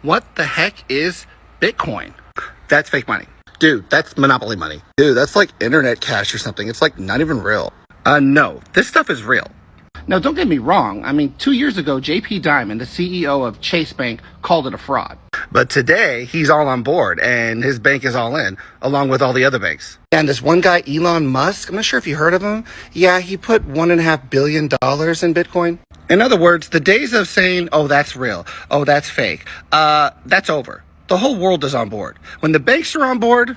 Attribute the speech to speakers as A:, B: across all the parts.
A: What the heck is Bitcoin? That's fake money. Dude, that's monopoly money. Dude, that's like internet cash or something. It's like not even real. No, this stuff is real. Now, don't get me wrong. I mean, 2 years ago, JP Diamond, the CEO of Chase Bank, called it a fraud. But today, he's all on board, and his bank is all in, along with all the other banks. And this one guy, Elon Musk, I'm not sure if you heard of him. Yeah, he put $1.5 billion in Bitcoin. In other words, the days of saying, oh, that's real, oh, that's fake, that's over. The whole world is on board. When the banks are on board,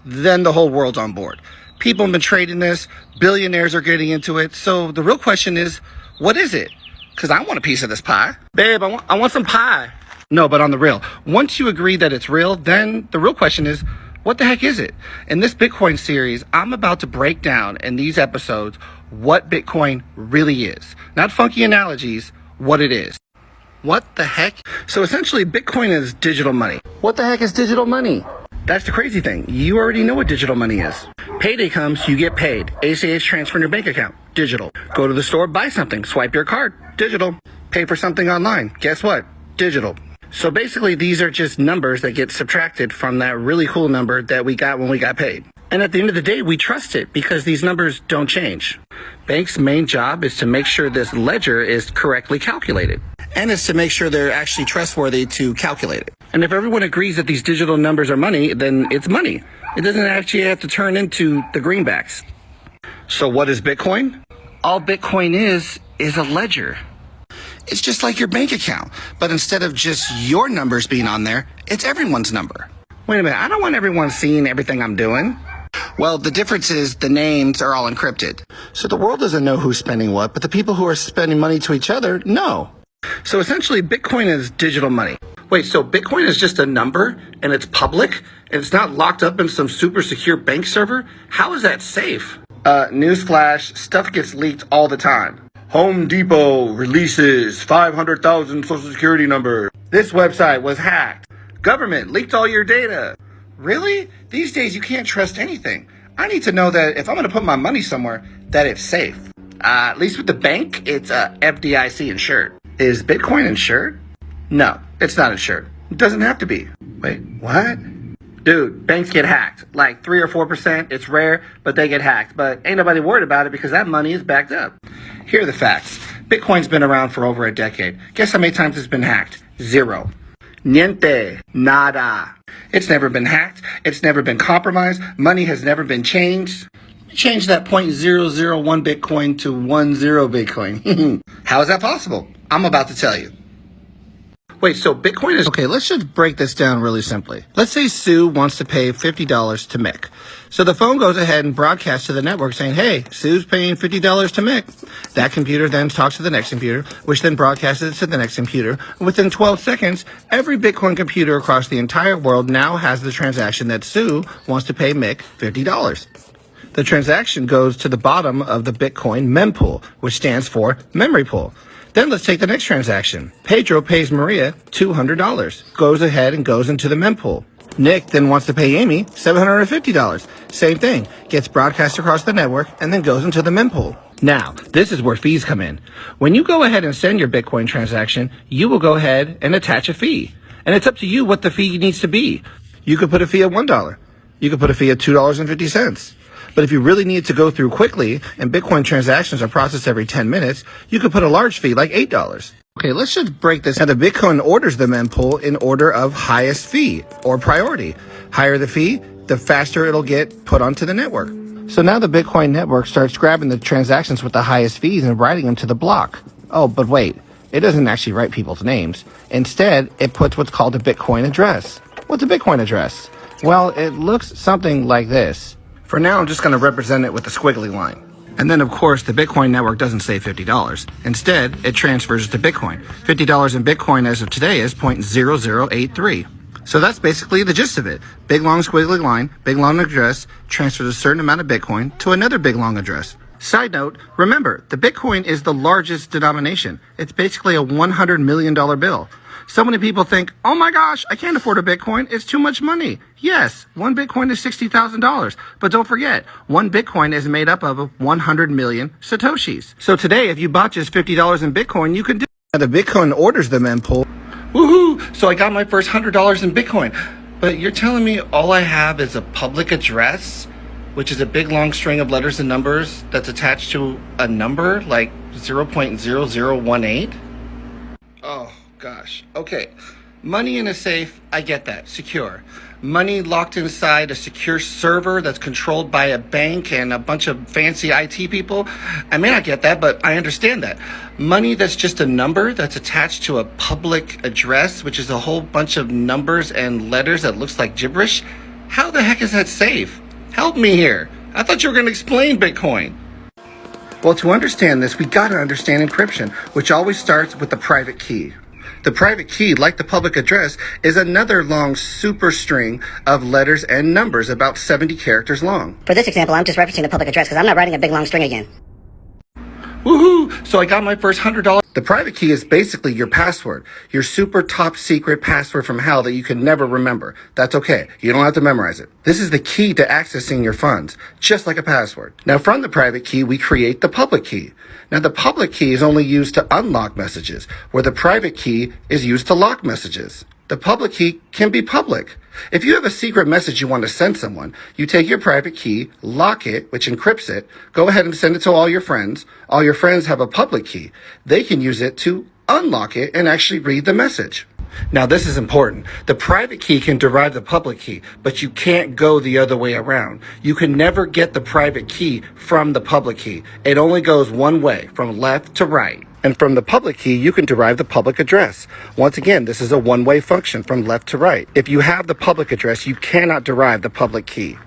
A: then the whole world's on board. People have been trading this. Billionaires are getting into it. So the real question is, what is it? Because I want a piece of this pie. Babe, I want some pie. No, but on the real, once you agree that it's real, then the real question is, what the heck is it? In this Bitcoin series, I'm about to break down in these episodes what Bitcoin really is. Not funky analogies, what it is. What the heck? So essentially, Bitcoin is digital money. What the heck is digital money? That's the crazy thing. You already know what digital money is. Payday comes, you get paid. ACH transfer in your bank account, digital. Go to the store, buy something, swipe your card, digital. Pay for something online, guess what? Digital. So basically, these are just numbers that get subtracted from that really cool number that we got when we got paid. And at the end of the day, we trust it because these numbers don't change. Banks' main job is to make sure this ledger is correctly calculated. And it's to make sure they're actually trustworthy to calculate it. And if everyone agrees that these digital numbers are money, then it's money. It doesn't actually have to turn into the greenbacks. So what is Bitcoin? All Bitcoin is a ledger. It's just like your bank account, but instead of just your numbers being on there, it's everyone's number. Wait a minute, I don't want everyone seeing everything I'm doing. Well, the difference is the names are all encrypted. So the world doesn't know who's spending what, but the people who are spending money to each other know. So essentially, Bitcoin is digital money. Wait, so Bitcoin is just a number and it's public and it's not locked up in some super secure bank server? How is that safe? Newsflash, stuff gets leaked all the time. Home Depot releases 500,000 social security number. This website was hacked. Government leaked all your data. Really? These days you can't trust anything. I need to know that if I'm going to put my money somewhere, that it's safe. At least with the bank, it's FDIC insured. Is Bitcoin insured? No, it's not insured. It doesn't have to be. Wait, what? Dude, banks get hacked. Like 3 or 4%. It's rare, but they get hacked. But ain't nobody worried about it because that money is backed up. Here are the facts. Bitcoin's been around for over a decade. Guess how many times it's been hacked? 0. Niente. Nada. It's never been hacked. It's never been compromised. Money has never been changed. Change that 0.001 Bitcoin to 10 Bitcoin. How is that possible? I'm about to tell you. Wait, so Bitcoin is... Okay, let's just break this down really simply. Let's say Sue wants to pay $50 to Mick. So the phone goes ahead and broadcasts to the network saying, hey, Sue's paying $50 to Mick. That computer then talks to the next computer, which then broadcasts it to the next computer. Within 12 seconds, every Bitcoin computer across the entire world now has the transaction that Sue wants to pay Mick $50. The transaction goes to the bottom of the Bitcoin mempool, which stands for memory pool. Then let's take the next transaction. Pedro pays Maria $200. Goes ahead and goes into the mempool. Nick then wants to pay Amy $750. Same thing. Gets broadcast across the network and then goes into the mempool. Now, this is where fees come in. When you go ahead and send your Bitcoin transaction, you will go ahead and attach a fee. And it's up to you what the fee needs to be. You could put a fee of $1. You could put a fee of $2.50. But if you really need to go through quickly and Bitcoin transactions are processed every 10 minutes, you could put a large fee like $8. Okay, let's just break this. Now, the Bitcoin orders the mempool in order of highest fee or priority. Higher the fee, the faster it'll get put onto the network. So now the Bitcoin network starts grabbing the transactions with the highest fees and writing them to the block. Oh, but wait, it doesn't actually write people's names. Instead, it puts what's called a Bitcoin address. What's a Bitcoin address? Well, it looks something like this. For now, I'm just going to represent it with a squiggly line. And then, of course, the Bitcoin network doesn't say $50. Instead, it transfers to Bitcoin. $50 in Bitcoin as of today is 0.0083. So that's basically the gist of it. Big, long, squiggly line, big, long address, transfers a certain amount of Bitcoin to another big, long address. Side note, remember, the Bitcoin is the largest denomination. It's basically a $100 million bill. So many people think, oh my gosh, I can't afford a Bitcoin. It's too much money. Yes, one Bitcoin is $60,000. But don't forget, one Bitcoin is made up of 100 million Satoshis. So today, if you bought just $50 in Bitcoin, you can do it. Now, the Bitcoin orders the mempool. Woohoo! So I got my first $100 in Bitcoin. But you're telling me all I have is a public address, which is a big long string of letters and numbers that's attached to a number like 0.0018? Oh, gosh. Okay. Money in a safe, I get that. Secure. Money locked inside a secure server that's controlled by a bank and a bunch of fancy IT people, I may not get that, but I understand that. Money that's just a number that's attached to a public address, which is a whole bunch of numbers and letters that looks like gibberish, how the heck is that safe? Help me here. I thought you were going to explain Bitcoin. Well, to understand this, we got to understand encryption, which always starts with the private key. The private key, like the public address, is another long superstring of letters and numbers, about 70 characters long.
B: For this example, I'm just referencing the public address because I'm not writing a big long string again.
A: Woohoo! So I got my first $100. The private key is basically your password, your super top secret password from hell that you can never remember. That's okay. You don't have to memorize it. This is the key to accessing your funds, just like a password. Now, from the private key, we create the public key. Now, the public key is only used to unlock messages, where the private key is used to lock messages. The public key can be public. If you have a secret message you want to send someone, you take your private key, lock it, which encrypts it, go ahead and send it to all your friends. All your friends have a public key. They can use it to unlock it and actually read the message. Now, this is important. The private key can derive the public key, but you can't go the other way around. You can never get the private key from the public key. It only goes one way, from left to right. And from the public key, you can derive the public address. Once again, this is a one-way function from left to right. If you have the public address, you cannot derive the public key.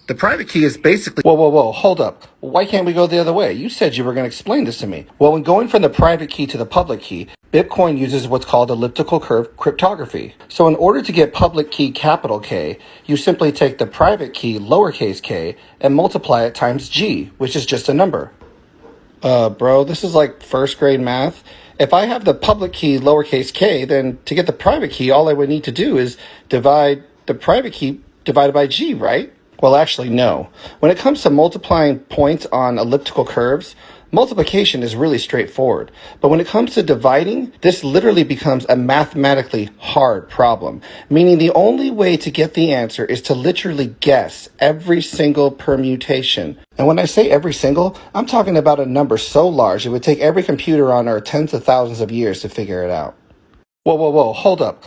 A: The private key is basically... Whoa, hold up. Why can't we go the other way? You said you were going to explain this to me. Well, when going from the private key to the public key, Bitcoin uses what's called elliptical curve cryptography. So in order to get public key capital K, you simply take the private key lowercase k and multiply it times G, which is just a number. Bro, this is like first grade math. If I have the public key lowercase k, then to get the private key, all I would need to do is divide the private key divided by G, right? Well, actually, no. When it comes to multiplying points on elliptical curves, multiplication is really straightforward. But when it comes to dividing, this literally becomes a mathematically hard problem, meaning the only way to get the answer is to literally guess every single permutation. And when I say every single, I'm talking about a number so large it would take every computer on Earth tens of thousands of years to figure it out. Whoa, hold up.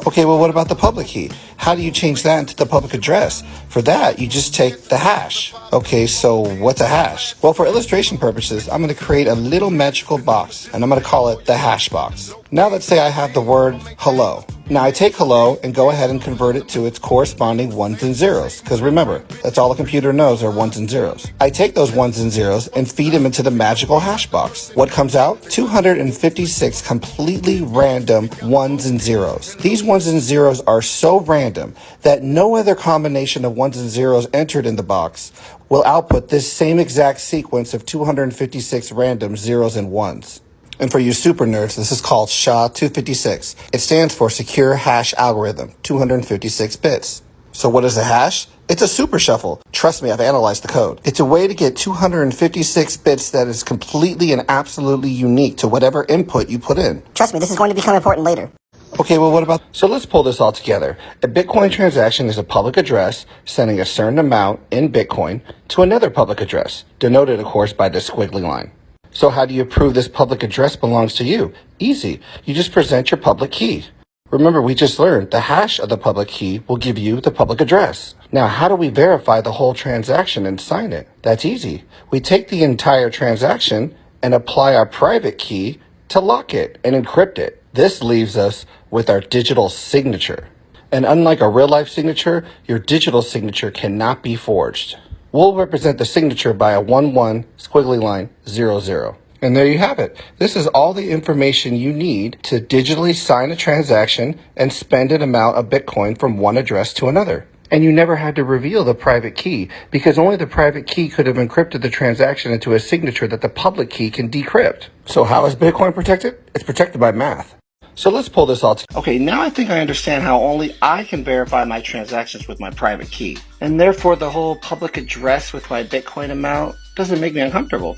A: Okay, well, what about the public key? How do you change that into the public address? For that, you just take the hash. Okay, so what's a hash? Well, for illustration purposes, I'm going to create a little magical box, and I'm going to call it the hash box. Now let's say I have the word hello. Now I take hello and go ahead and convert it to its corresponding ones and zeros, because remember, that's all a computer knows are ones and zeros. I take those ones and zeros and feed them into the magical hash box. What comes out? 256 completely random ones and zeros. These ones and zeros are so random that no other combination of ones and zeros entered in the box will output this same exact sequence of 256 random zeros and ones. And for you super nerds, this is called SHA-256. It stands for Secure Hash Algorithm, 256 bits. So what is a hash? It's a super shuffle. Trust me, I've analyzed the code. It's a way to get 256 bits that is completely and absolutely unique to whatever input you put in.
B: Trust me, this is going to become important later.
A: Okay, well, what about... So let's pull this all together. A Bitcoin transaction is a public address sending a certain amount in Bitcoin to another public address, denoted, of course, by this squiggly line. So how do you prove this public address belongs to you? Easy. You just present your public key. Remember, we just learned the hash of the public key will give you the public address. Now, how do we verify the whole transaction and sign it? That's easy. We take the entire transaction and apply our private key to lock it and encrypt it. This leaves us with our digital signature. And unlike a real-life signature, your digital signature cannot be forged. We'll represent the signature by a 1-1 squiggly line 0-0. And there you have it. This is all the information you need to digitally sign a transaction and spend an amount of Bitcoin from one address to another. And you never had to reveal the private key because only the private key could have encrypted the transaction into a signature that the public key can decrypt. So how is Bitcoin protected? It's protected by math. So let's pull this all together. Okay, now I think I understand how only I can verify my transactions with my private key. And therefore the whole public address with my Bitcoin amount doesn't make me uncomfortable.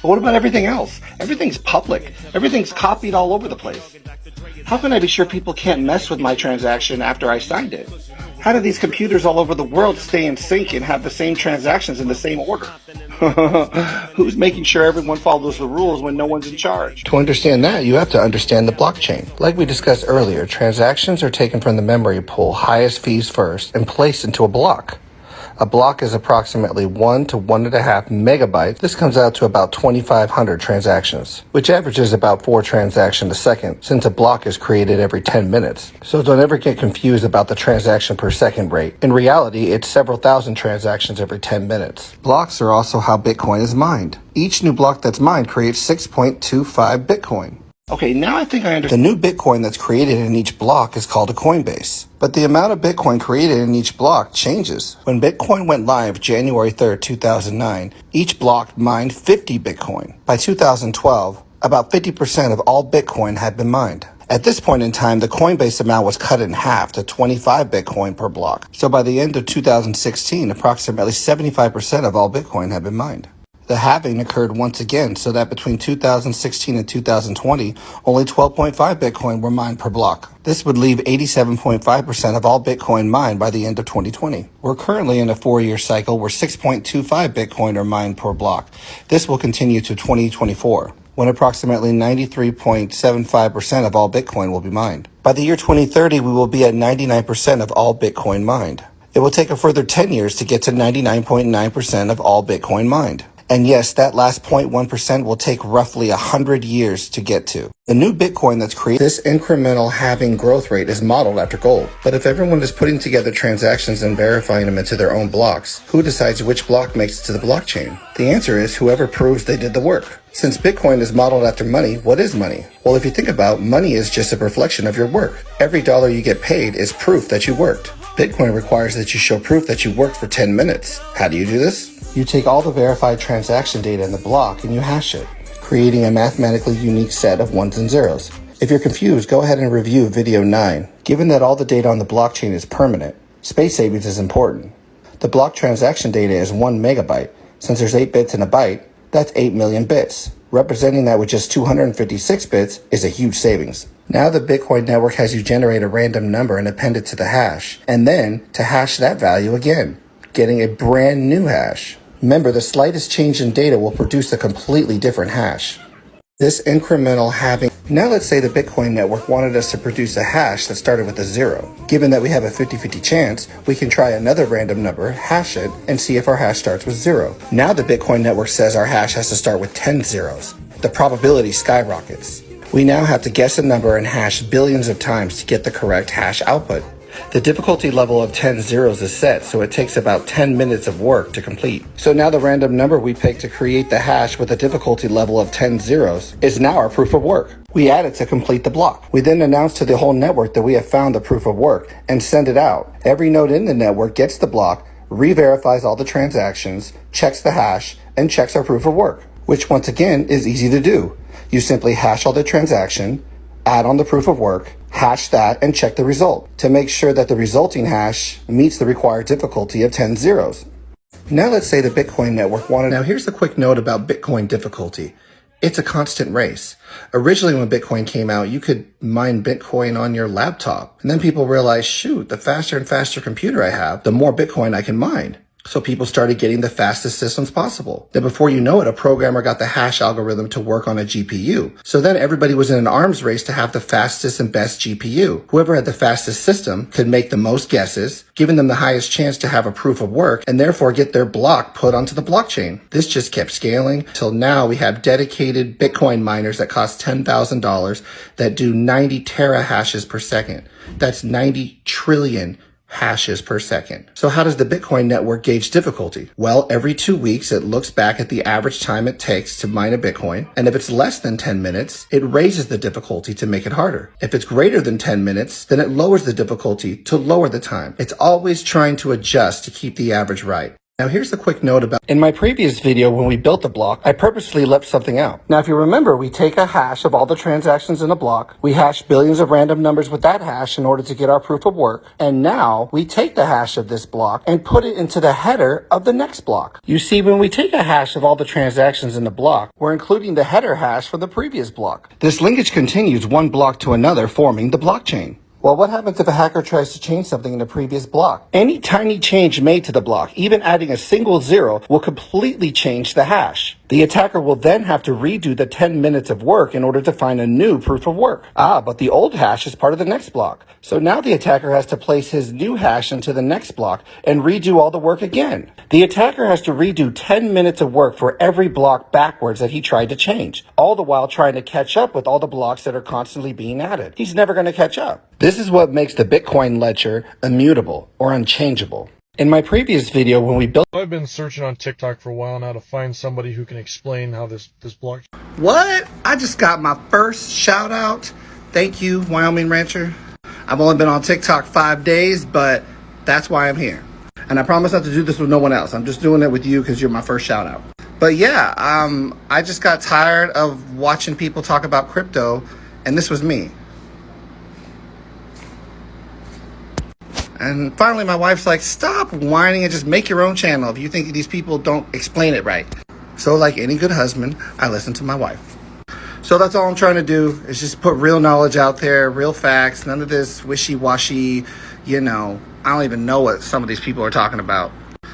A: But what about everything else? Everything's public. Everything's copied all over the place. How can I be sure people can't mess with my transaction after I signed it? How do these computers all over the world stay in sync and have the same transactions in the same order? Who's making sure everyone follows the rules when no one's in charge? To understand that, you have to understand the blockchain. Like we discussed earlier, transactions are taken from the memory pool, highest fees first, and placed into a block. A block is approximately 1 to 1.5 megabytes. This comes out to about 2,500 transactions, which averages about 4 transactions a second, since a block is created every 10 minutes. So don't ever get confused about the transaction per second rate. In reality, it's several thousand transactions every 10 minutes. Blocks are also how Bitcoin is mined. Each new block that's mined creates 6.25 Bitcoin. Okay, now I think I understand. The new Bitcoin that's created in each block is called a Coinbase. But the amount of Bitcoin created in each block changes. When Bitcoin went live January 3rd, 2009, each block mined 50 Bitcoin. By 2012, about 50% of all Bitcoin had been mined. At this point in time, the Coinbase amount was cut in half to 25 Bitcoin per block. So by the end of 2016, approximately 75% of all Bitcoin had been mined. The halving occurred once again, so that between 2016 and 2020, only 12.5 Bitcoin were mined per block. This would leave 87.5% of all Bitcoin mined by the end of 2020. We're currently in a 4-year cycle where 6.25 Bitcoin are mined per block. This will continue to 2024, when approximately 93.75% of all Bitcoin will be mined. By the year 2030, we will be at 99% of all Bitcoin mined. It will take a further 10 years to get to 99.9% of all Bitcoin mined. And yes, that last 0.1% will take roughly 100 years to get to. The new Bitcoin that's created, this incremental halving growth rate is modeled after gold. But if everyone is putting together transactions and verifying them into their own blocks, who decides which block makes it to the blockchain? The answer is whoever proves they did the work. Since Bitcoin is modeled after money, what is money? Well, if you think about it, money is just a reflection of your work. Every dollar you get paid is proof that you worked. Bitcoin requires that you show proof that you worked for 10 minutes. How do you do this? You take all the verified transaction data in the block and you hash it, creating a mathematically unique set of ones and zeros. If you're confused, go ahead and review video 9. Given that all the data on the blockchain is permanent, space savings is important. The block transaction data is 1 megabyte. Since there's 8 bits in a byte, that's 8 million bits. Representing that with just 256 bits is a huge savings. Now the Bitcoin network has you generate a random number and append it to the hash, and then to hash that value again, getting a brand new hash. Remember, the slightest change in data will produce a completely different hash. This incremental halving. Now let's say the Bitcoin network wanted us to produce a hash that started with a 0. Given that we have a 50-50 chance, we can try another random number, hash it, and see if our hash starts with 0. Now the Bitcoin network says our hash has to start with 10 zeros. The probability skyrockets. We now have to guess a number and hash billions of times to get the correct hash output. The difficulty level of 10 zeros is set, so it takes about 10 minutes of work to complete. So now the random number we picked to create the hash with a difficulty level of 10 zeros is now our proof of work. We add it to complete the block. We then announce to the whole network that we have found the proof of work and send it out. Every node in the network gets the block, re-verifies all the transactions, checks the hash, and checks our proof of work, which once again is easy to do. You simply hash all the transaction, add on the proof of work, hash that, and check the result to make sure that the resulting hash meets the required difficulty of 10 zeros. Now let's say the Bitcoin network wanted... Now here's a quick note about Bitcoin difficulty. It's a constant race. Originally when Bitcoin came out, you could mine Bitcoin on your laptop. And then people realized, shoot, the faster and faster computer I have, the more Bitcoin I can mine. So people started getting the fastest systems possible. Then before you know it, a programmer got the hash algorithm to work on a GPU. So then everybody was in an arms race to have the fastest and best GPU. Whoever had the fastest system could make the most guesses, giving them the highest chance to have a proof of work, and therefore get their block put onto the blockchain. This just kept scaling till now we have dedicated Bitcoin miners that cost $10,000 that do 90 terahashes per second. That's 90 trillion hashes per second. So how does the Bitcoin network gauge difficulty? Well, every 2 weeks, it looks back at the average time it takes to mine a Bitcoin. And if it's less than 10 minutes, it raises the difficulty to make it harder. If it's greater than 10 minutes, then it lowers the difficulty to lower the time. It's always trying to adjust to keep the average right. Now here's a quick note about, in my previous video when we built the block, I purposely left something out. Now if you remember, we take a hash of all the transactions in a block, we hash billions of random numbers with that hash in order to get our proof of work, and now we take the hash of this block and put it into the header of the next block. You see, when we take a hash of all the transactions in the block, we're including the header hash from the previous block. This linkage continues one block to another, forming the blockchain. Well, what happens if a hacker tries to change something in a previous block? Any tiny change made to the block, even adding a single zero, will completely change the hash. The attacker will then have to redo the 10 minutes of work in order to find a new proof of work. But the old hash is part of the next block. So now the attacker has to place his new hash into the next block and redo all the work again. The attacker has to redo 10 minutes of work for every block backwards that he tried to change, all the while trying to catch up with all the blocks that are constantly being added. He's never going to catch up. This is what makes the Bitcoin ledger immutable or unchangeable. In my previous video, when we built...
C: I've been searching on TikTok for a while now to find somebody who can explain how this block...
A: What? I just got my first shout out. Thank you, Wyoming Rancher. I've only been on TikTok 5 days, but that's why I'm here. And I promise not to do this with no one else. I'm just doing it with you because you're my first shout out. But yeah, I just got tired of watching people talk about crypto, and this was me. And finally, my wife's like, stop whining and just make your own channel if you think these people don't explain it right. So like any good husband, I listen to my wife. So that's all I'm trying to do is just put real knowledge out there, real facts, none of this wishy-washy, I don't even know what some of these people are talking about.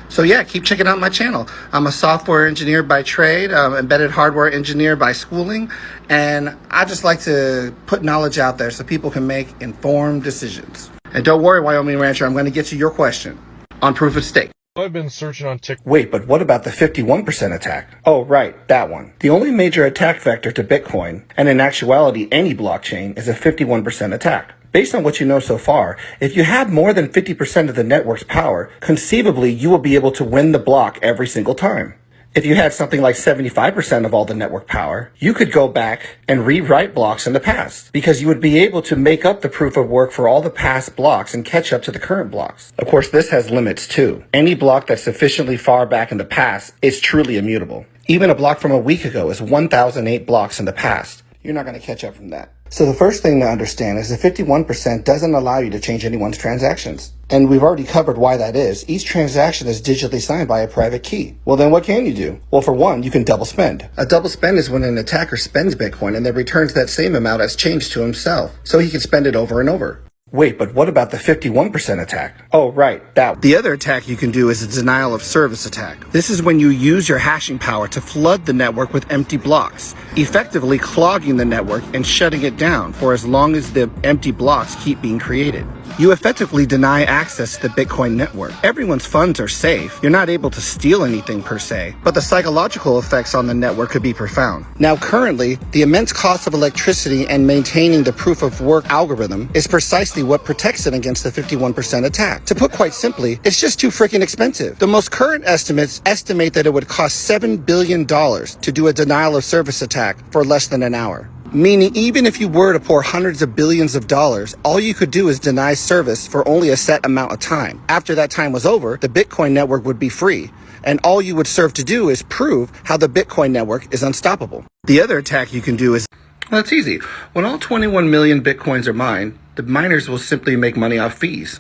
A: So yeah, keep checking out my channel. I'm a software engineer by trade, embedded hardware engineer by schooling, and I just like to put knowledge out there so people can make informed decisions. And don't worry, Wyoming Rancher, I'm going to get to your question on proof of stake.
C: I've been searching on TikTok.
A: Wait, but what about the 51% attack? Oh, right, that one. The only major attack vector to Bitcoin, and in actuality any blockchain, is a 51% attack. Based on what you know so far, if you have more than 50% of the network's power, conceivably you will be able to win the block every single time. If you had something like 75% of all the network power, you could go back and rewrite blocks in the past, because you would be able to make up the proof of work for all the past blocks and catch up to the current blocks. Of course, this has limits too. Any block that's sufficiently far back in the past is truly immutable. Even a block from a week ago is 1008 blocks in the past. You're not going to catch up from that. So the first thing to understand is that 51% doesn't allow you to change anyone's transactions. And we've already covered why that is. Each transaction is digitally signed by a private key. Well, then what can you do? Well, for one, you can double spend. A double spend is when an attacker spends Bitcoin and then returns that same amount as change to himself, so he can spend it over and over. Wait, but what about the 51% attack? Oh, right, that. The other attack you can do is a denial of service attack. This is when you use your hashing power to flood the network with empty blocks, effectively clogging the network and shutting it down for as long as the empty blocks keep being created. You effectively deny access to the Bitcoin network. Everyone's funds are safe. You're not able to steal anything per se, but the psychological effects on the network could be profound. Now, currently, the immense cost of electricity and maintaining the proof of work algorithm is precisely what protects it against the 51% attack. To put quite simply, it's just too freaking expensive. The most current estimates estimate that it would cost $7 billion to do a denial of service attack for less than an hour. Meaning, even if you were to pour hundreds of billions of dollars, all you could do is deny service for only a set amount of time. After that time was over, the Bitcoin network would be free. And all you would serve to do is prove how the Bitcoin network is unstoppable. The other attack you can do is, well, it's easy. When all 21 million Bitcoins are mined, the miners will simply make money off fees.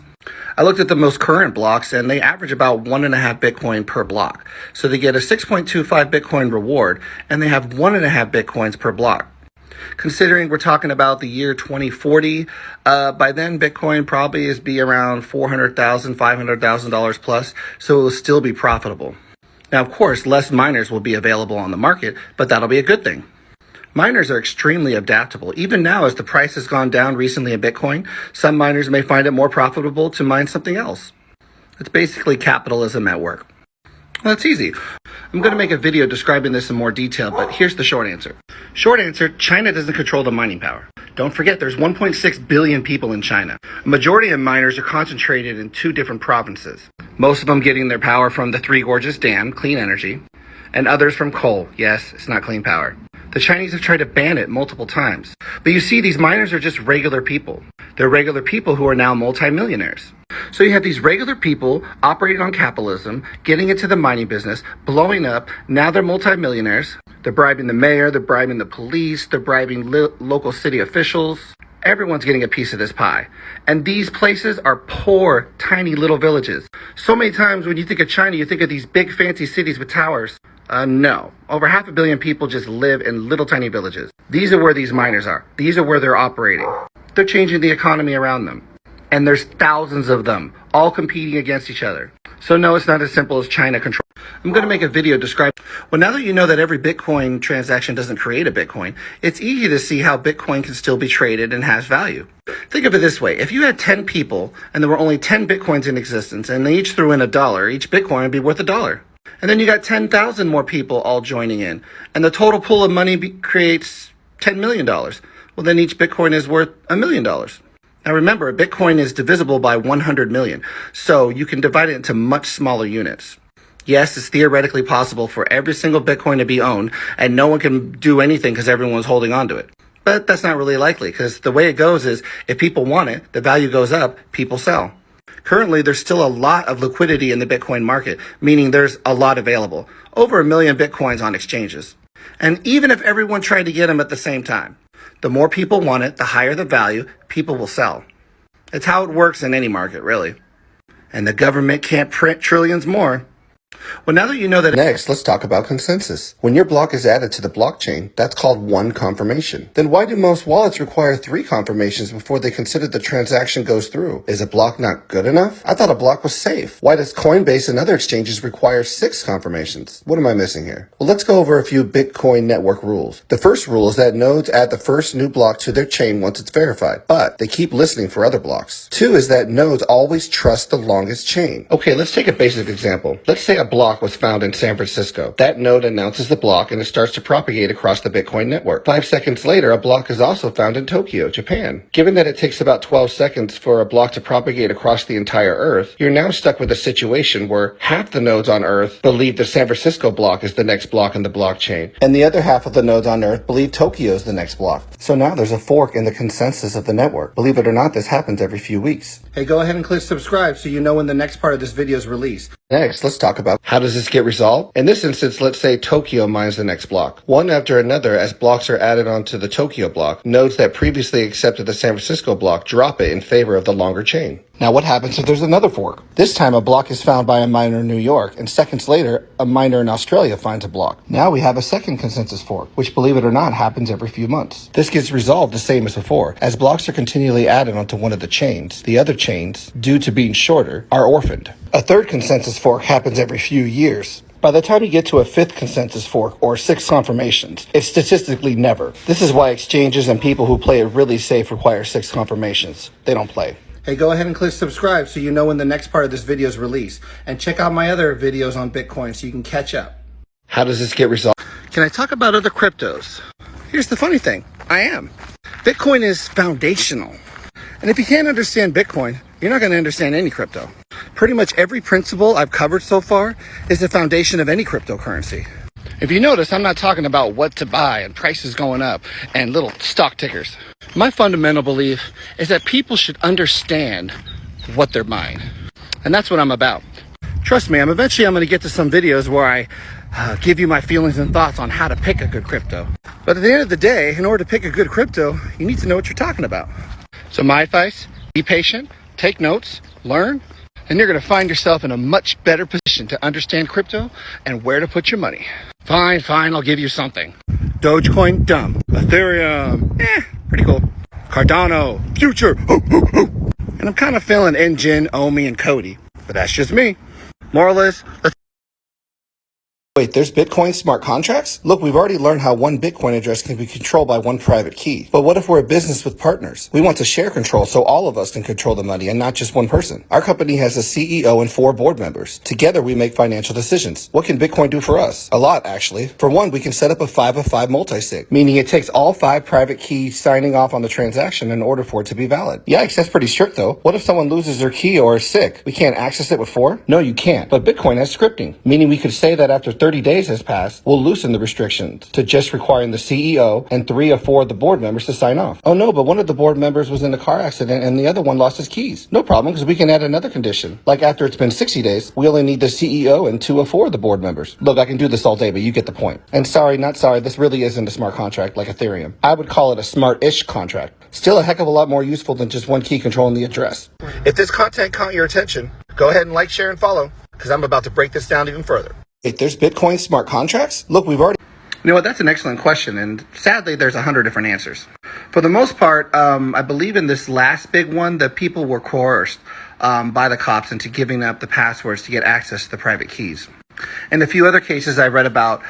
A: I looked at the most current blocks and they average about 1.5 Bitcoin per block. So they get a 6.25 Bitcoin reward and they have 1.5 Bitcoins per block. Considering we're talking about the year 2040, by then Bitcoin probably is be around $400,000, $500,000 plus, so it will still be profitable. Now, of course, less miners will be available on the market, but that'll be a good thing. Miners are extremely adaptable. Even now, as the price has gone down recently in Bitcoin, some miners may find it more profitable to mine something else. It's basically capitalism at work. Well, it's easy. I'm going to make a video describing this in more detail, but here's the short answer. Short answer, China doesn't control the mining power. Don't forget, there's 1.6 billion people in China. A majority of miners are concentrated in 2 different provinces. Most of them getting their power from the Three Gorges Dam, clean energy, and others from coal. Yes, it's not clean power. The Chinese have tried to ban it multiple times. But you see, these miners are just regular people. They're regular people who are now multimillionaires. So you have these regular people operating on capitalism, getting into the mining business, blowing up. Now they're multimillionaires. They're bribing the mayor, they're bribing the police, they're bribing local city officials. Everyone's getting a piece of this pie. And these places are poor, tiny little villages. So many times when you think of China, you think of these big fancy cities with towers. No. Over 500 million people just live in little tiny villages. These are where these miners are. These are where they're operating. They're changing the economy around them. And there's thousands of them, all competing against each other. So no, it's not as simple as China control. I'm going to make a video describing. Well, now that you know that every Bitcoin transaction doesn't create a Bitcoin, it's easy to see how Bitcoin can still be traded and has value. Think of it this way. If you had 10 people and there were only 10 Bitcoins in existence and they each threw in $1, each Bitcoin would be worth $1. And then you got 10,000 more people all joining in. And the total pool of money creates $10 million. Well, then each Bitcoin is worth $1 million. Now remember, a Bitcoin is divisible by 100 million. So you can divide it into much smaller units. Yes, it's theoretically possible for every single Bitcoin to be owned and no one can do anything because everyone's holding on to it. But that's not really likely because the way it goes is if people want it, the value goes up, people sell. Currently, there's still a lot of liquidity in the Bitcoin market, meaning there's a lot available. Over 1 million Bitcoins on exchanges. And even if everyone tried to get them at the same time, the more people want it, the higher the value, people will sell. It's how it works in any market, really. And the government can't print trillions more. Well, now that you know that... Next, let's talk about consensus. When your block is added to the blockchain, that's called one confirmation. Then why do most wallets require 3 confirmations before they consider the transaction goes through? Is a block not good enough? I thought a block was safe. Why does Coinbase and other exchanges require 6 confirmations? What am I missing here? Well, let's go over a few Bitcoin network rules. The first rule is that nodes add the first new block to their chain once it's verified, but they keep listening for other blocks. 2 is that nodes always trust the longest chain. Okay, let's take a basic example. Let's say a block was found in San Francisco. That node announces the block and it starts to propagate across the Bitcoin network. 5 seconds later, a block is also found in Tokyo, Japan. Given that it takes about 12 seconds for a block to propagate across the entire Earth, you're now stuck with a situation where half the nodes on Earth believe the San Francisco block is the next block in the blockchain, and the other half of the nodes on Earth believe Tokyo is the next block. So now there's a fork in the consensus of the network. Believe it or not, this happens every few weeks. Hey, go ahead and click subscribe so you know when the next part of this video is released. Next, let's talk about how does this get resolved? In this instance, let's say Tokyo mines the next block. One after another, as blocks are added onto the Tokyo block, nodes that previously accepted the San Francisco block drop it in favor of the longer chain. Now what happens if there's another fork? This time a block is found by a miner in New York, and seconds later, a miner in Australia finds a block. Now we have a second consensus fork, which believe it or not happens every few months. This gets resolved the same as before. As blocks are continually added onto one of the chains, the other chains, due to being shorter, are orphaned. A third consensus fork happens every few years. By the time you get to a 5th consensus fork or 6 confirmations, it's statistically never. This is why exchanges and people who play it really safe require 6 confirmations. They don't play. Hey, go ahead and click subscribe so you know when the next part of this video is released. And check out my other videos on Bitcoin so you can catch up. How does this get resolved? Can I talk about other cryptos? Here's the funny thing. I am. Bitcoin is foundational. And if you can't understand Bitcoin, you're not going to understand any crypto. Pretty much every principle I've covered so far is the foundation of any cryptocurrency. If you notice, I'm not talking about what to buy and prices going up and little stock tickers. My fundamental belief is that people should understand what they're buying. And that's what I'm about. Trust me, eventually I'm going to get to some videos where I give you my feelings and thoughts on how to pick a good crypto. But at the end of the day, in order to pick a good crypto, you need to know what you're talking about. So my advice, be patient, take notes, learn, and you're going to find yourself in a much better position to understand crypto and where to put your money. Fine, I'll give you something. Dogecoin, dumb. Ethereum, pretty cool. Cardano, future, And I'm kind of feeling Engine, Omi, and Cody. But that's just me. Moral is, Wait, there's Bitcoin smart contracts? Look, we've already learned how one Bitcoin address can be controlled by one private key. But what if we're a business with partners? We want to share control so all of us can control the money and not just one person. Our company has a CEO and 4 board members. Together, we make financial decisions. What can Bitcoin do for us? A lot, actually. For one, we can set up a 5 of 5 multi-sig, meaning it takes all 5 private keys signing off on the transaction in order for it to be valid. Yikes, that's pretty strict though. What if someone loses their key or is sick? We can't access it with 4? No, you can't. But Bitcoin has scripting, meaning we could say that after 30 days has passed, we'll loosen the restrictions to just requiring the CEO and 3 or 4 of the board members to sign off. Oh no, but one of the board members was in a car accident and the other one lost his keys. No problem, because we can add another condition. Like after it's been 60 days, we only need the CEO and 2 or 4 of the board members. Look, I can do this all day, but you get the point. And sorry, not sorry, this really isn't a smart contract like Ethereum. I would call it a smart-ish contract. Still a heck of a lot more useful than just one key controlling the address. If this content caught your attention, go ahead and like, share, and follow, because I'm about to break this down even further. If there's Bitcoin smart contracts, look, we've already... You know what, that's an excellent question, and sadly, there's 100 different answers. For the most part, I believe in this last big one that people were coerced by the cops into giving up the passwords to get access to the private keys. In a few other cases I read about,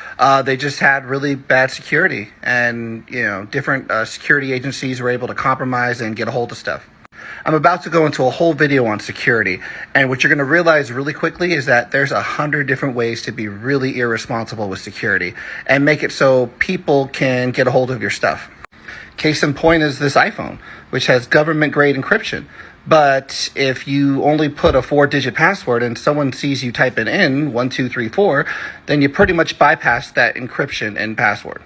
A: they just had really bad security, and different security agencies were able to compromise and get a hold of stuff. I'm about to go into a whole video on security, and what you're going to realize really quickly is that there's 100 different ways to be really irresponsible with security and make it so people can get a hold of your stuff. Case in point is this iPhone, which has government-grade encryption. But if you only put a 4-digit password and someone sees you type it in 1234, then you pretty much bypass that encryption and password.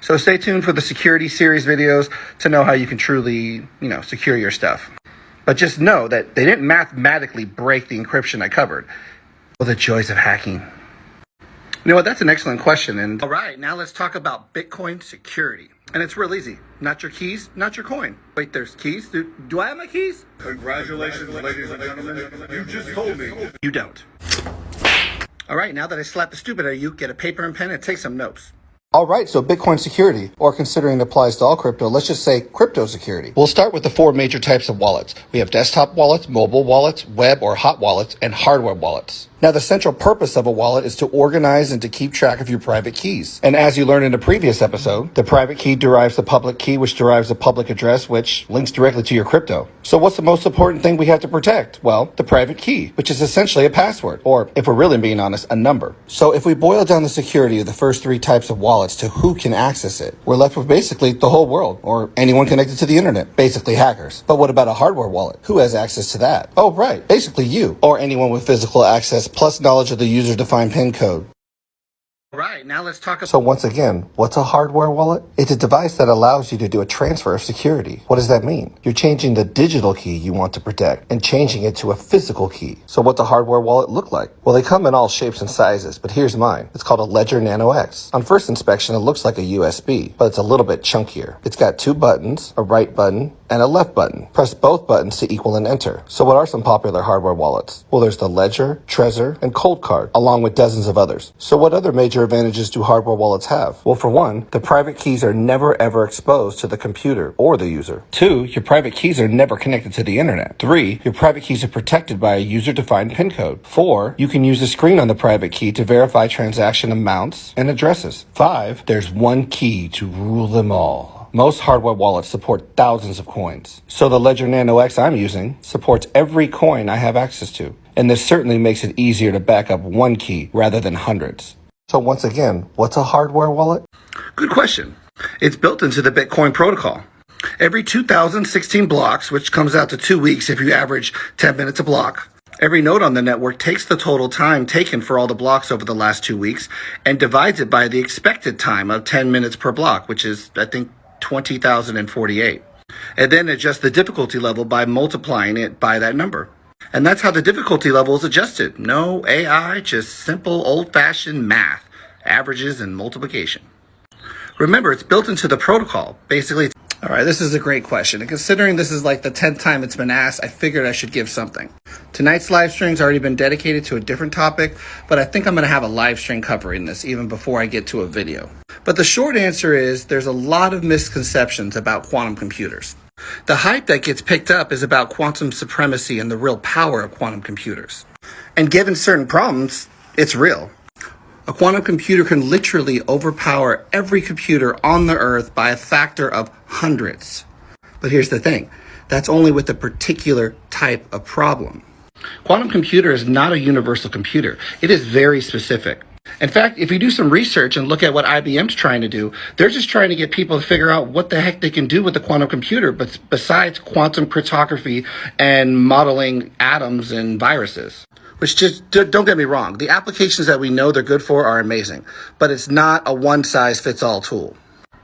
A: So stay tuned for the security series videos to know how you can truly, secure your stuff. But just know that they didn't mathematically break the encryption I covered. Well, the joys of hacking. You know what, that's an excellent question. And all right, now let's talk about Bitcoin security. And it's real easy. Not your keys, not your coin. Wait, there's keys? Do I have my keys?
D: Congratulations, ladies and gentlemen. You just told me.
A: You don't. All right, now that I slapped the stupid out of you, get a paper and pen and take some notes. All right, so Bitcoin security, or considering it applies to all crypto, let's just say crypto security. We'll start with the 4 major types of wallets. We have desktop wallets, mobile wallets, web or hot wallets, and hardware wallets. Now, the central purpose of a wallet is to organize and to keep track of your private keys. And as you learned in a previous episode, the private key derives the public key, which derives the public address, which links directly to your crypto. So what's the most important thing we have to protect? Well, the private key, which is essentially a password, or if we're really being honest, a number. So if we boil down the security of the first 3 types of wallets to who can access it, we're left with basically the whole world, or anyone connected to the internet, basically hackers. But what about a hardware wallet? Who has access to that? Oh, right, basically you, or anyone with physical access plus knowledge of the user-defined PIN code. Right, now let's talk about... So once again, what's a hardware wallet? It's a device that allows you to do a transfer of security. What does that mean? You're changing the digital key you want to protect and changing it to a physical key. So what's a hardware wallet look like? Well, they come in all shapes and sizes, but here's mine. It's called a Ledger Nano X. On first inspection, it looks like a USB, but it's a little bit chunkier. It's got 2 buttons, a right button, and a left button. Press both buttons to equal and enter. So what are some popular hardware wallets? Well, there's the Ledger, Trezor, and Coldcard, along with dozens of others. So what other major advantages do hardware wallets have? Well, for one, the private keys are never ever exposed to the computer or the user. 2, your private keys are never connected to the internet. 3, your private keys are protected by a user-defined PIN code. 4, you can use the screen on the private key to verify transaction amounts and addresses. 5, there's one key to rule them all. Most hardware wallets support thousands of coins. So the Ledger Nano X I'm using supports every coin I have access to. And this certainly makes it easier to back up one key rather than hundreds. So once again, what's a hardware wallet? Good question. It's built into the Bitcoin protocol. Every 2016 blocks, which comes out to 2 weeks if you average 10 minutes a block, every node on the network takes the total time taken for all the blocks over the last 2 weeks and divides it by the expected time of 10 minutes per block, which is, I think, 20,048. And then adjust the difficulty level by multiplying it by that number. And that's how the difficulty level is adjusted. No AI, just simple old-fashioned math, averages and multiplication. Remember, it's built into the protocol. Basically, all right, this is a great question. And considering this is like the 10th time it's been asked, I figured I should give something. Tonight's live stream's already been dedicated to a different topic, but I think I'm going to have a live stream covering this even before I get to a video. But the short answer is there's a lot of misconceptions about quantum computers. The hype that gets picked up is about quantum supremacy and the real power of quantum computers. And given certain problems, it's real. A quantum computer can literally overpower every computer on the earth by a factor of hundreds. But here's the thing, that's only with a particular type of problem. Quantum computer is not a universal computer. It is very specific. In fact, if you do some research and look at what IBM's trying to do, they're just trying to get people to figure out what the heck they can do with the quantum computer, but besides quantum cryptography and modeling atoms and viruses. Which just, don't get me wrong, the applications that we know they're good for are amazing, but it's not a one-size-fits-all tool.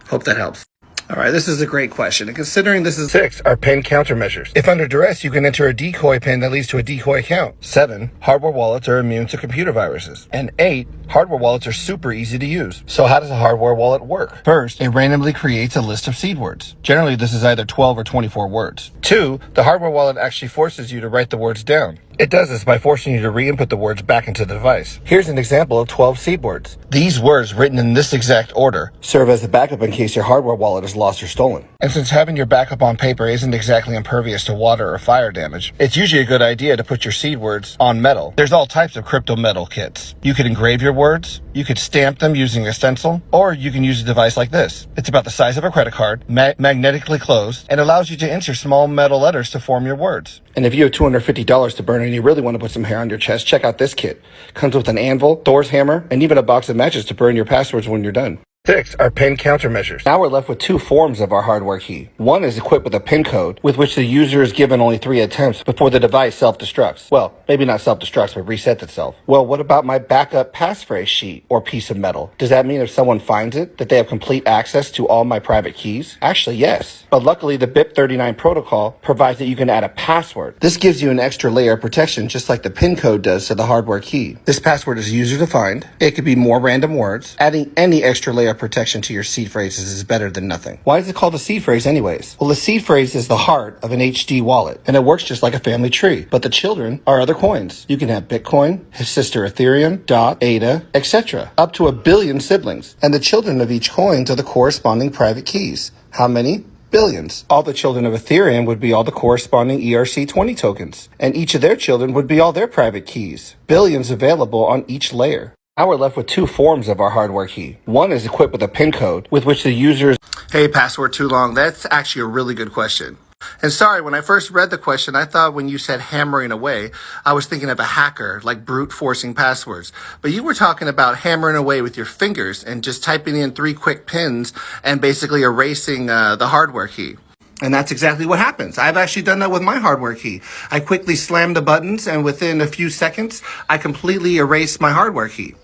A: Hope that helps. All right, this is a great question. And considering this is 6 are pin countermeasures. If under duress, you can enter a decoy pin that leads to a decoy account. 7, hardware wallets are immune to computer viruses. And 8, hardware wallets are super easy to use. So how does a hardware wallet work? First, it randomly creates a list of seed words. Generally, this is either 12 or 24 words. 2, the hardware wallet actually forces you to write the words down. It does this by forcing you to re-input the words back into the device. Here's an example of 12 seed words. These words, written in this exact order, serve as the backup in case your hardware wallet is lost or stolen. And since having your backup on paper isn't exactly impervious to water or fire damage, it's usually a good idea to put your seed words on metal. There's all types of crypto metal kits. You could engrave your words, you could stamp them using a stencil, or you can use a device like this. It's about the size of a credit card, magnetically closed, and allows you to enter small metal letters to form your words. And if you have $250 to burn and you really want to put some hair on your chest, check out this kit. Comes with an anvil, Thor's hammer, and even a box of matches to burn your passwords when you're done. 6 are pin countermeasures. Now we're left with 2 forms of our hardware key. One is equipped with a pin code, with which the user is given only 3 attempts before the device self-destructs. Well, maybe not self-destructs, but resets itself. Well, what about my backup passphrase sheet or piece of metal? Does that mean if someone finds it, that they have complete access to all my private keys? Actually, yes. But luckily, the BIP39 protocol provides that you can add a password. This gives you an extra layer of protection, just like the pin code does to the hardware key. This password is user-defined. It could be more random words. Adding any extra layer of protection to your seed phrases is better than nothing. Why is it called a seed phrase anyways? Well, the seed phrase is the heart of an HD wallet, and it works just like a family tree. But the children are other coins. You can have Bitcoin, his sister Ethereum, DOT, ADA, etc. Up to 1 billion siblings. And the children of each coin are the corresponding private keys. How many? Billions. All the children of Ethereum would be all the corresponding ERC20 tokens, and each of their children would be all their private keys. Billions available on each layer. Now we're left with 2 forms of our hardware key. One is equipped with a pin code, with which the user is... Hey, password too long. That's actually a really good question. And sorry, when I first read the question, I thought when you said hammering away, I was thinking of a hacker, like brute forcing passwords. But you were talking about hammering away with your fingers and just typing in 3 quick pins and basically erasing the hardware key. And that's exactly what happens. I've actually done that with my hardware key. I quickly slammed the buttons, and within a few seconds, I completely erased my hardware key.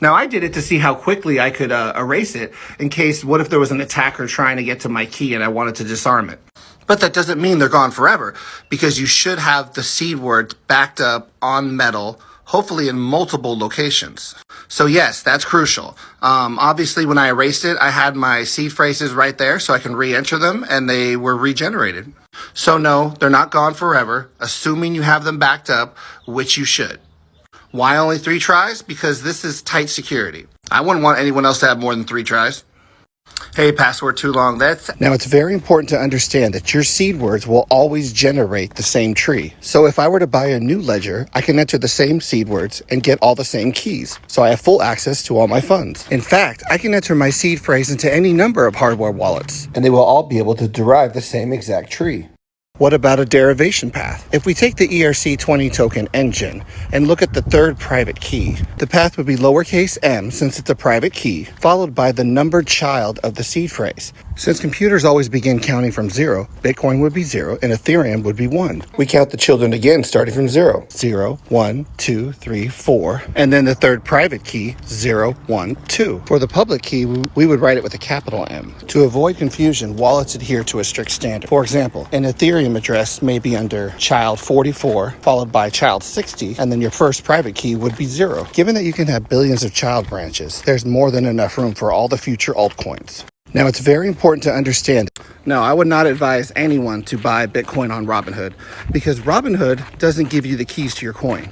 A: Now, I did it to see how quickly I could erase it in case, what if there was an attacker trying to get to my key and I wanted to disarm it? But that doesn't mean they're gone forever, because you should have the seed words backed up on metal, hopefully in multiple locations. So yes, that's crucial. Obviously, when I erased it, I had my seed phrases right there so I can re-enter them, and they were regenerated. So no, they're not gone forever, assuming you have them backed up, which you should. Why only 3 tries? Because this is tight security. I wouldn't want anyone else to have more than 3 tries. Hey, password too long. Now, it's very important to understand that your seed words will always generate the same tree. So if I were to buy a new ledger, I can enter the same seed words and get all the same keys. So I have full access to all my funds. In fact, I can enter my seed phrase into any number of hardware wallets, and they will all be able to derive the same exact tree. What about a derivation path? If we take the ERC20 token engine and look at the 3rd private key, the path would be lowercase m, since it's a private key, followed by the numbered child of the seed phrase. Since computers always begin counting from 0, Bitcoin would be 0 and Ethereum would be 1. We count the children again starting from 0. 0, 1, 2, 3, 4, and then the 3rd private key, 0, 1, 2. For the public key, we would write it with a capital M. To avoid confusion, wallets adhere to a strict standard. For example, an Ethereum address may be under child 44, followed by child 60, and then your first private key would be 0. Given that you can have billions of child branches, there's more than enough room for all the future altcoins. Now, it's very important to understand. No, I would not advise anyone to buy Bitcoin on Robinhood, because Robinhood doesn't give you the keys to your coin,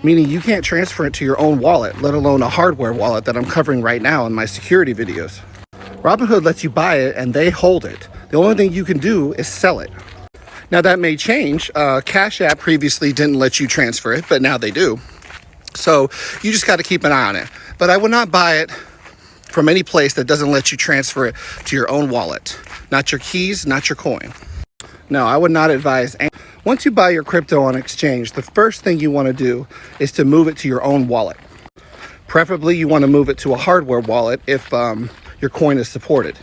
A: meaning you can't transfer it to your own wallet, let alone a hardware wallet that I'm covering right now in my security videos. Robinhood lets you buy it and they hold it. The only thing you can do is sell it. Now, that may change. Cash App previously didn't let you transfer it, but now they do. So you just got to keep an eye on it. But I would not buy it from any place that doesn't let you transfer it to your own wallet. Not your keys, not your coin. No, I would not advise. Once you buy your crypto on exchange, the first thing you want to do is to move it to your own wallet. Preferably, you want to move it to a hardware wallet if your coin is supported.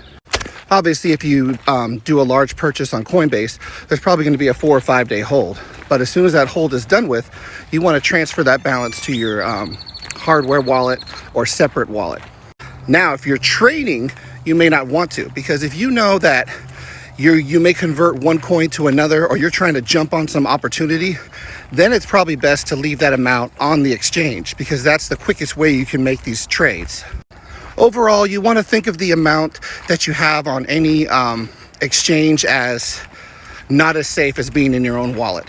A: Obviously, if you do a large purchase on Coinbase, there's probably going to be a 4 or 5 day hold. But as soon as that hold is done with, you want to transfer that balance to your hardware wallet or separate wallet. Now, if you're trading, you may not want to, because if you know that you may convert one coin to another, or you're trying to jump on some opportunity, then it's probably best to leave that amount on the exchange, because that's the quickest way you can make these trades. Overall, you want to think of the amount that you have on any exchange as not as safe as being in your own wallet.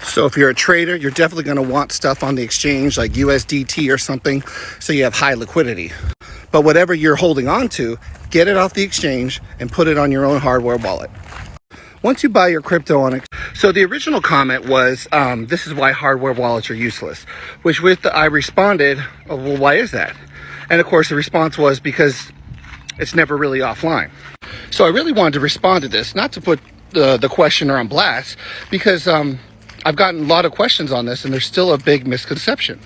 A: So if you're a trader, you're definitely going to want stuff on the exchange like USDT or something, so you have high liquidity. But whatever you're holding on to, get it off the exchange and put it on your own hardware wallet. Once you buy your crypto on it. So the original comment was, this is why hardware wallets are useless, which I responded, oh, well, why is that? And of course the response was because it's never really offline. So I really wanted to respond to this, not to put the questioner on blast, because I've gotten a lot of questions on this and there's still a big misconception.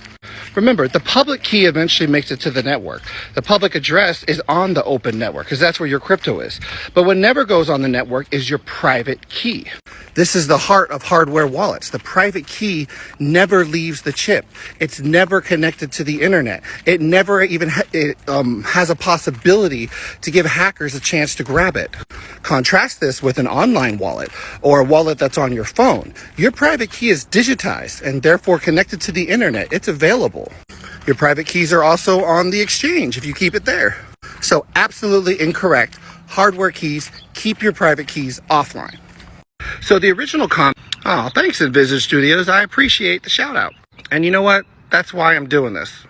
A: Remember, the public key eventually makes it to the network. The public address is on the open network because that's where your crypto is. But what never goes on the network is your private key. This is the heart of hardware wallets. The private key never leaves the chip. It's never connected to the internet. It never even has a possibility to give hackers a chance to grab it. Contrast this with an online wallet or a wallet that's on your phone. Your private key is digitized and therefore connected to the internet. It's available. Your private keys are also on the exchange if you keep it there. So absolutely incorrect. Hardware keys, keep your private keys offline. So the original comment, oh, thanks Envisage Studios. I appreciate the shout out. And you know what? That's why I'm doing this.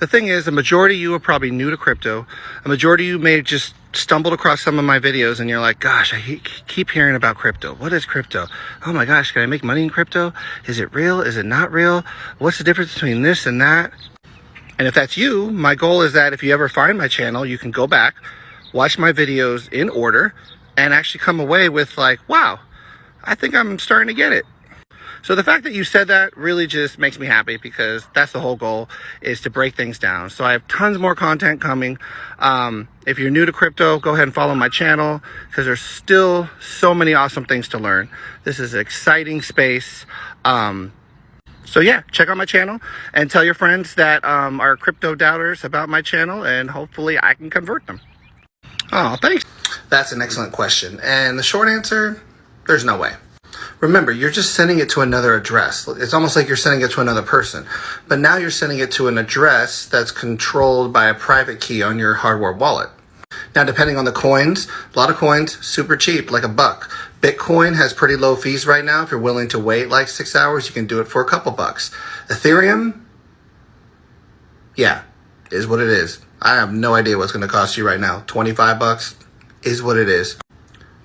A: The thing is, a majority of you are probably new to crypto. A majority of you may have just stumbled across some of my videos and you're like, gosh, I keep hearing about crypto. What is crypto? Oh my gosh, can I make money in crypto? Is it real? Is it not real? What's the difference between this and that? And if that's you, my goal is that if you ever find my channel, you can go back, watch my videos in order, and actually come away with like, wow, I think I'm starting to get it. So the fact that you said that really just makes me happy, because that's the whole goal, is to break things down. So I have tons more content coming. If you're new to crypto, go ahead and follow my channel, because there's still so many awesome things to learn. This is an exciting space. So yeah, check out my channel and tell your friends that are crypto doubters about my channel, and hopefully I can convert them. Oh, thanks. That's an excellent question. And the short answer, there's no way. Remember, you're just sending it to another address. It's almost like you're sending it to another person. But now you're sending it to an address that's controlled by a private key on your hardware wallet. Now, depending on the coins, a lot of coins, super cheap, like $1. Bitcoin has pretty low fees right now. If you're willing to wait like 6 hours, you can do it for a couple bucks. Ethereum, yeah, is what it is. I have no idea what's going to cost you right now. 25 bucks is what it is.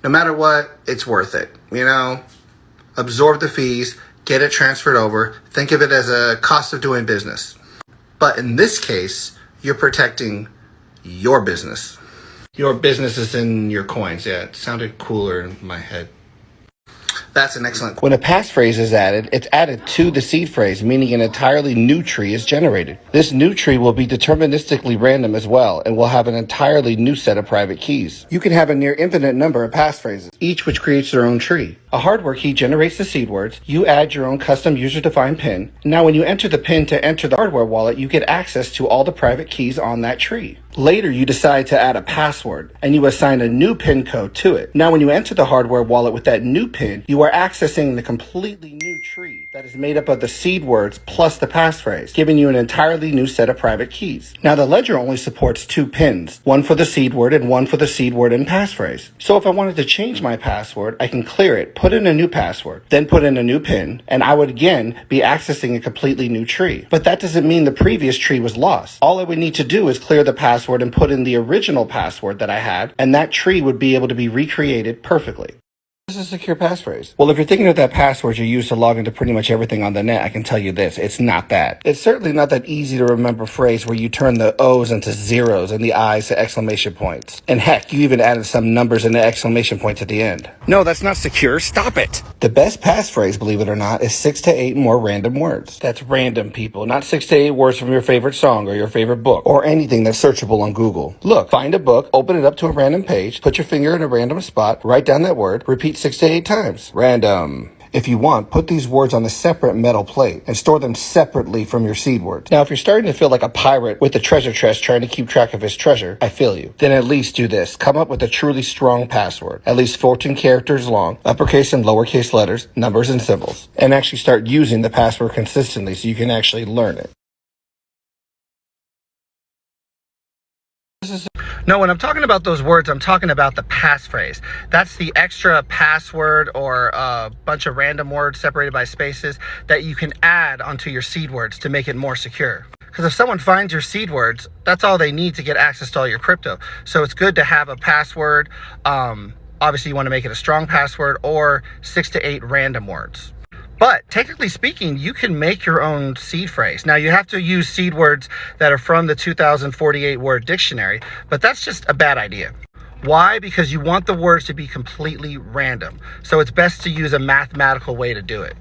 A: No matter what, it's worth it. You know, absorb the fees, get it transferred over. Think of it as a cost of doing business. But in this case, you're protecting your business. Your business is in your coins. Yeah, it sounded cooler in my head. That's an excellent. When a passphrase is added, it's added to the seed phrase, meaning an entirely new tree is generated. This new tree will be deterministically random as well, and will have an entirely new set of private keys. You can have a near infinite number of passphrases, each which creates their own tree. A hardware key generates the seed words. You add your own custom user-defined PIN. Now, when you enter the PIN to enter the hardware wallet, you get access to all the private keys on that tree. Later, you decide to add a password, and you assign a new PIN code to it. Now, when you enter the hardware wallet with that new PIN, you are accessing the completely new tree that is made up of the seed words plus the passphrase, giving you an entirely new set of private keys. Now, the ledger only supports 2 PINs, one for the seed word and one for the seed word and passphrase. So if I wanted to change my password, I can clear it, put in a new password, then put in a new PIN, and I would again be accessing a completely new tree. But that doesn't mean the previous tree was lost. All I would need to do is clear the password and put in the original password that I had, and that tree would be able to be recreated perfectly. This is a secure passphrase. Well, if you're thinking of that password you use to log into pretty much everything on the net, I can tell you this, it's not that. It's certainly not that easy to remember phrase where you turn the O's into zeros and the I's to exclamation points. And heck, you even added some numbers and the exclamation points at the end. No, that's not secure. Stop it. The best passphrase, believe it or not, is 6 to 8 more random words. That's random, people, not 6 to 8 words from your favorite song or your favorite book or anything that's searchable on Google. Look, find a book, open it up to a random page, put your finger in a random spot, write down that word, repeat 6 to 8 times. Random. If you want, put these words on a separate metal plate and store them separately from your seed words. Now, if you're starting to feel like a pirate with a treasure chest trying to keep track of his treasure, I feel you. Then at least do this. Come up with a truly strong password, at least 14 characters long, uppercase and lowercase letters, numbers and symbols, and actually start using the password consistently so you can actually learn it. No, when I'm talking about those words, I'm talking about the passphrase. That's the extra password or a bunch of random words separated by spaces that you can add onto your seed words to make it more secure. Because if someone finds your seed words, that's all they need to get access to all your crypto. So it's good to have a password. Obviously, you want to make it a strong password or 6 to 8 random words. But technically speaking, you can make your own seed phrase. Now, you have to use seed words that are from the 2048 word dictionary, but that's just a bad idea. Why? Because you want the words to be completely random. So it's best to use a mathematical way to do it.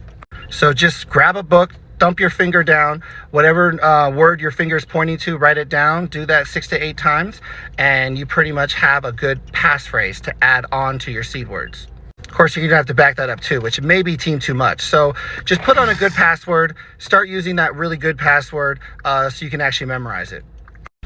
A: So just grab a book, thump your finger down, whatever word your finger is pointing to, write it down, do that 6 to 8 times, and you pretty much have a good passphrase to add on to your seed words. Of course, you're going to have to back that up too, which may be too much. So just put on a good password, start using that really good password so you can actually memorize it.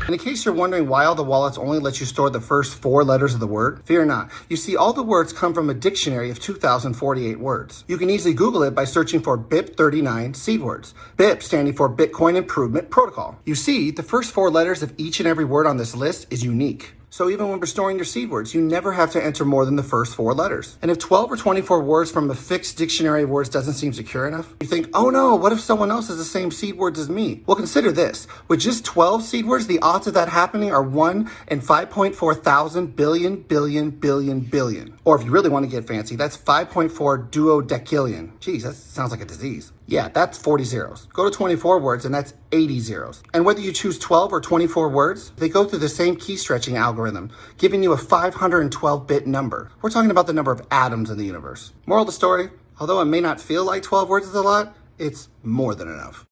A: And in case you're wondering why all the wallets only let you store the first 4 letters of the word, fear not. You see, all the words come from a dictionary of 2048 words. You can easily Google it by searching for BIP39 seed words. BIP standing for Bitcoin Improvement Protocol. You see, the first 4 letters of each and every word on this list is unique. So even when restoring your seed words, you never have to enter more than the first 4 letters. And if 12 or 24 words from a fixed dictionary of words doesn't seem secure enough, you think, oh no, what if someone else has the same seed words as me? Well, consider this. With just 12 seed words, the odds of that happening are 1 in 5.4 thousand billion. Or if you really want to get fancy, that's 5.4 duodecillion. Geez, that sounds like a disease. Yeah, that's 40 zeros. Go to 24 words and that's 80 zeros. And whether you choose 12 or 24 words, they go through the same key stretching algorithm, giving you a 512-bit number. We're talking about the number of atoms in the universe. Moral of the story, although it may not feel like 12 words is a lot, it's more than enough.